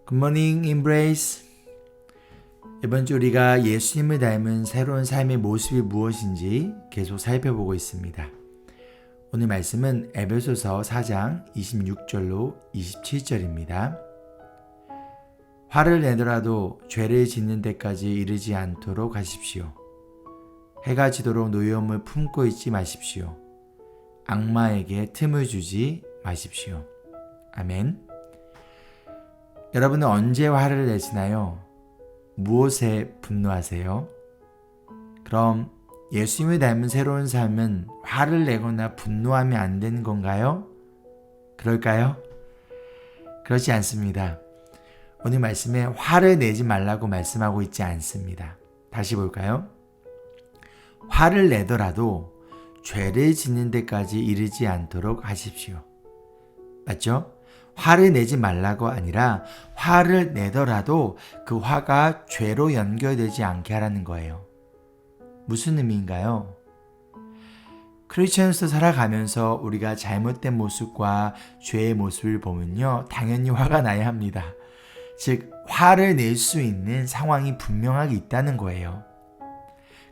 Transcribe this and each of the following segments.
굿모닝 임브레이스. 이번 주 우리가 예수님을 닮은 새로운 삶의 모습이 무엇인지 계속 살펴보고 있습니다. 오늘 말씀은 에베소서 4장 26절로 27절입니다. 화를 내더라도 죄를 짓는 데까지 이르지 않도록 하십시오. 해가 지도록 노여움을 품고 있지 마십시오. 악마에게 틈을 주지 마십시오. 아멘. 여러분은 언제 화를 내시나요? 무엇에 분노하세요? 그럼 예수님을 닮은 새로운 삶은 화를 내거나 분노하면 안 되는 건가요? 그럴까요? 그렇지 않습니다. 오늘 말씀에 화를 내지 말라고 말씀하고 있지 않습니다. 다시 볼까요? 화를 내더라도 죄를 짓는 데까지 이르지 않도록 하십시오. 맞죠? 화를 내지 말라고 아니라 화를 내더라도 그 화가 죄로 연결되지 않게 하라는 거예요. 무슨 의미인가요? 크리스천으로서 살아가면서 우리가 잘못된 모습과 죄의 모습을 보면요, 당연히 화가 나야 합니다. 즉, 화를 낼 수 있는 상황이 분명하게 있다는 거예요.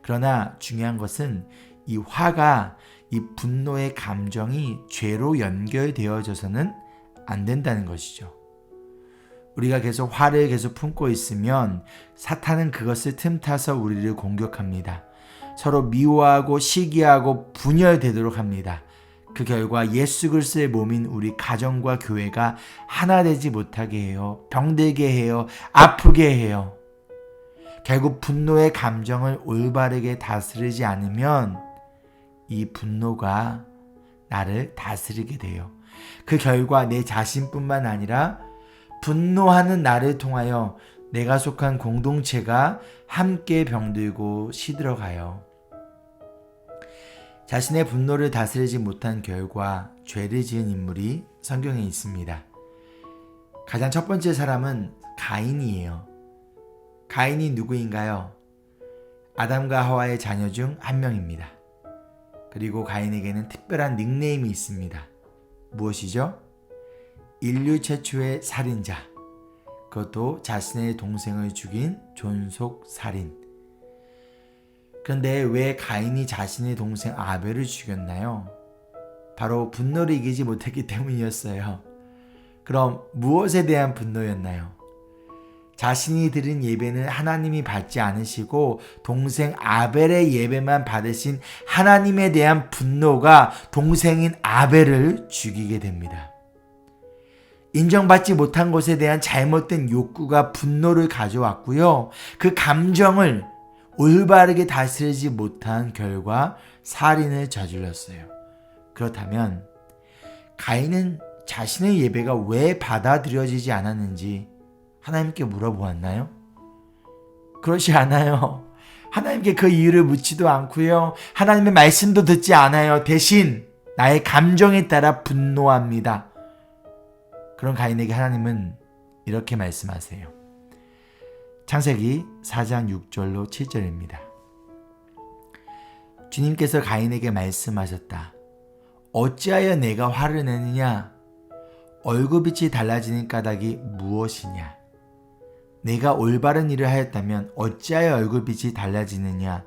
그러나 중요한 것은 이 화가, 이 분노의 감정이 죄로 연결되어져서는 안 된다는 것이죠. 우리가 계속 화를 품고 있으면 사탄은 그것을 틈타서 우리를 공격합니다. 서로 미워하고 시기하고 분열되도록 합니다. 그 결과 예수 그리스도의 몸인 우리 가정과 교회가 하나 되지 못하게 해요. 병들게 해요. 아프게 해요. 결국 분노의 감정을 올바르게 다스리지 않으면 이 분노가 나를 다스리게 돼요. 그 결과 내 자신뿐만 아니라 분노하는 나를 통하여 내가 속한 공동체가 함께 병들고 시들어가요. 자신의 분노를 다스리지 못한 결과 죄를 지은 인물이 성경에 있습니다. 가장 첫 번째 사람은 가인이에요. 가인이 누구인가요? 아담과 하와의 자녀 중 한 명입니다. 그리고 가인에게는 특별한 닉네임이 있습니다. 무엇이죠? 인류 최초의 살인자, 그것도 자신의 동생을 죽인 존속살인. 그런데 왜 가인이 자신의 동생 아벨을 죽였나요? 바로 분노를 이기지 못했기 때문이었어요. 그럼 무엇에 대한 분노였나요? 자신이 드린 예배는 하나님이 받지 않으시고 동생 아벨의 예배만 받으신 하나님에 대한 분노가 동생인 아벨을 죽이게 됩니다. 인정받지 못한 것에 대한 잘못된 욕구가 분노를 가져왔고요. 그 감정을 올바르게 다스리지 못한 결과 살인을 저질렀어요. 그렇다면 가인은 자신의 예배가 왜 받아들여지지 않았는지 하나님께 물어보았나요? 그렇지 않아요. 하나님께 그 이유를 묻지도 않고요. 하나님의 말씀도 듣지 않아요. 대신 나의 감정에 따라 분노합니다. 그런 가인에게 하나님은 이렇게 말씀하세요. 창세기 4장 6절로 7절입니다. 주님께서 가인에게 말씀하셨다. 어찌하여 내가 화를 내느냐? 얼굴빛이 달라지는 까닭이 무엇이냐? 내가 올바른 일을 하였다면 어찌하여 얼굴빛이 달라지느냐?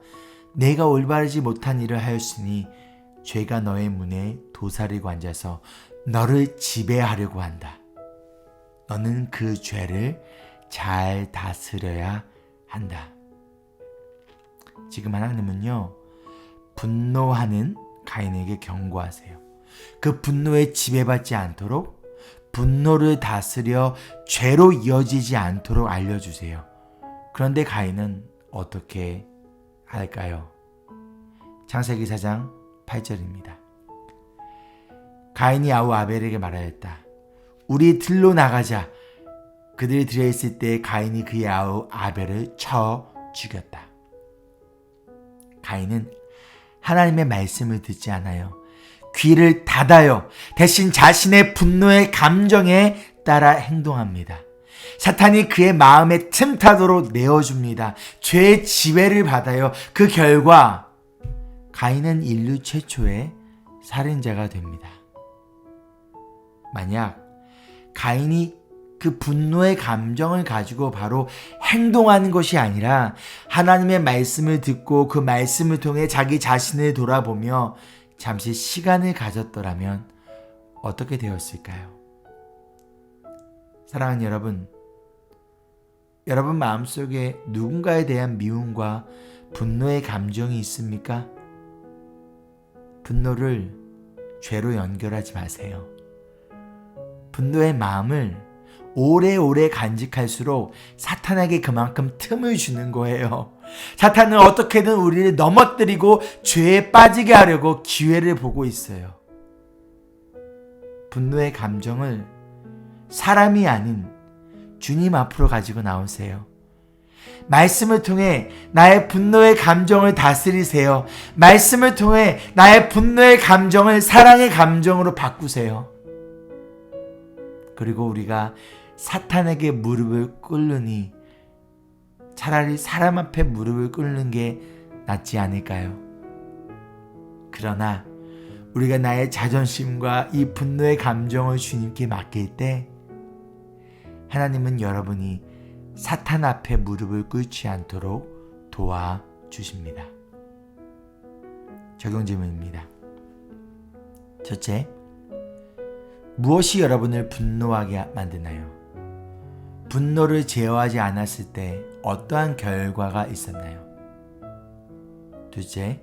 내가 올바르지 못한 일을 하였으니 죄가 너의 문에 도사리고 앉아서 너를 지배하려고 한다. 너는 그 죄를 잘 다스려야 한다. 지금 하나님은요, 분노하는 가인에게 경고하세요. 그 분노에 지배받지 않도록, 분노를 다스려 죄로 이어지지 않도록 알려주세요. 그런데 가인은 어떻게 할까요? 창세기 4장 8절입니다. 가인이 아우 아벨에게 말하였다. 우리 들로 나가자. 그들이 들어있을 때 가인이 그의 아우 아벨을 쳐 죽였다. 가인은 하나님의 말씀을 듣지 않아요. 귀를 닫아요. 대신 자신의 분노의 감정에 따라 행동합니다. 사탄이 그의 마음에 틈타도록 내어줍니다. 죄의 지배를 받아요. 그 결과 가인은 인류 최초의 살인자가 됩니다. 만약 가인이 그 분노의 감정을 가지고 바로 행동하는 것이 아니라 하나님의 말씀을 듣고 그 말씀을 통해 자기 자신을 돌아보며 잠시 시간을 가졌더라면 어떻게 되었을까요? 사랑하는 여러분 마음속에 누군가에 대한 미움과 분노의 감정이 있습니까? 분노를 죄로 연결하지 마세요. 분노의 마음을 오래오래 간직할수록 사탄에게 그만큼 틈을 주는 거예요. 사탄은 어떻게든 우리를 넘어뜨리고 죄에 빠지게 하려고 기회를 보고 있어요. 분노의 감정을 사람이 아닌 주님 앞으로 가지고 나오세요. 말씀을 통해 나의 분노의 감정을 다스리세요. 말씀을 통해 나의 분노의 감정을 사랑의 감정으로 바꾸세요. 그리고 우리가 사탄에게 무릎을 꿇으니 차라리 사람 앞에 무릎을 꿇는 게 낫지 않을까요? 그러나 우리가 나의 자존심과 이 분노의 감정을 주님께 맡길 때 하나님은 여러분이 사탄 앞에 무릎을 꿇지 않도록 도와주십니다. 적용 질문입니다. 첫째, 무엇이 여러분을 분노하게 만드나요? 분노를 제어하지 않았을 때 어떠한 결과가 있었나요? 둘째,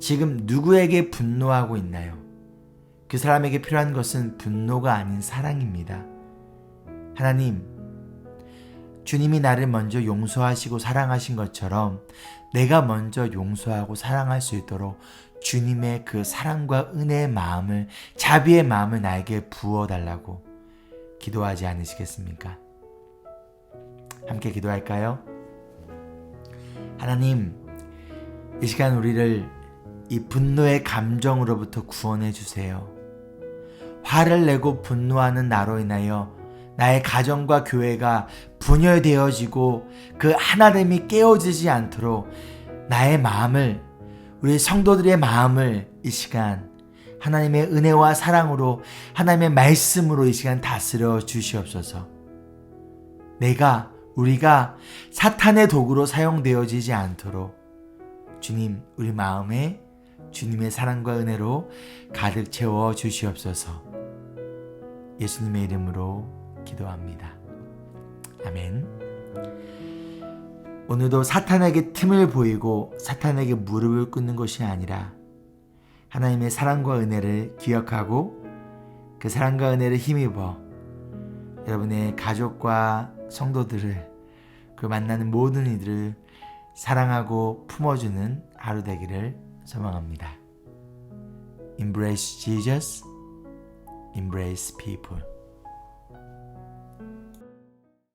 지금 누구에게 분노하고 있나요? 그 사람에게 필요한 것은 분노가 아닌 사랑입니다. 하나님, 주님이 나를 먼저 용서하시고 사랑하신 것처럼 내가 먼저 용서하고 사랑할 수 있도록 주님의 그 사랑과 은혜의 마음을, 자비의 마음을 나에게 부어달라고 기도하지 않으시겠습니까? 함께 기도할까요? 하나님, 이 시간 우리를 이 분노의 감정으로부터 구원해 주세요. 화를 내고 분노하는 나로 인하여 나의 가정과 교회가 분열되어지고 그 하나됨이 깨어지지 않도록 나의 마음을, 우리 성도들의 마음을 이 시간 하나님의 은혜와 사랑으로, 하나님의 말씀으로 이 시간 다스려 주시옵소서. 우리가 사탄의 도구로 사용되어지지 않도록 주님, 우리 마음에 주님의 사랑과 은혜로 가득 채워 주시옵소서. 예수님의 이름으로 기도합니다. 아멘. 오늘도 사탄에게 틈을 보이고 사탄에게 무릎을 꿇는 것이 아니라 하나님의 사랑과 은혜를 기억하고 그 사랑과 은혜를 힘입어 여러분의 가족과 성도들을, 그 만나는 모든 이들을 사랑하고 품어주는 하루 되기를 소망합니다. Embrace Jesus, embrace people.